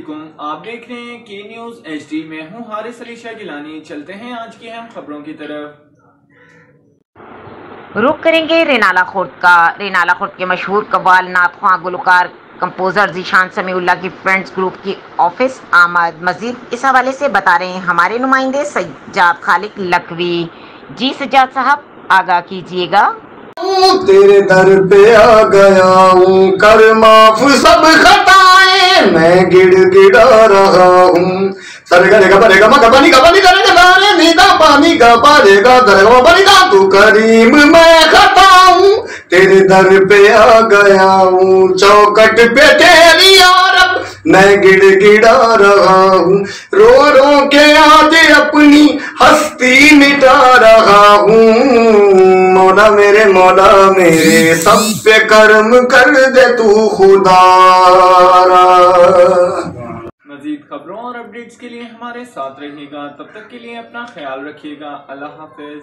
अस्सलामुअलैकुम, आप देख रहे हैं के न्यूज़ HD में हूँ हारिस अली शाह गिलानी। चलते हैं आज की अहम खबरों की तरफ। रुख करेंगे रेनाला खुर्द का। रेनाला खुर्द के मशहूर कव्वाल, नात ख्वां, गुलकार, कंपोजर जीशान समीउल्लाह की फ्रेंड्स ग्रुप की ऑफिस आमद। मजीद इस हवाले से बता रहे हैं हमारे नुमाइंदे सज्जाद खालिक लखवी। जी सज्जाद साहब, आगाह कीजिएगा। तेरे दर पे आ गया हूँ, कर माफ सब खताएं, मैं गिड़गिड़ा रहा हूँ। सरेगा परेगा मगा पानी का पानी करेगा दाने नीदा पानी का पारेगा दरेगा पानी का, तू करीम मैं खता हूँ। तेरे दर पे आ गया हूँ, चौकट पे तेरी यारब मैं गिड़गिड़ा रहा हूँ। रो रो के आज अपनी हस्ती मिटा रहा हूँ। मौला मेरे सब पे कर्म कर दे तू खुदा। मजीद खबरों और अपडेट्स के लिए हमारे साथ रहिएगा। तब तक के लिए अपना ख्याल रखिएगा। अल्लाह हाफिज।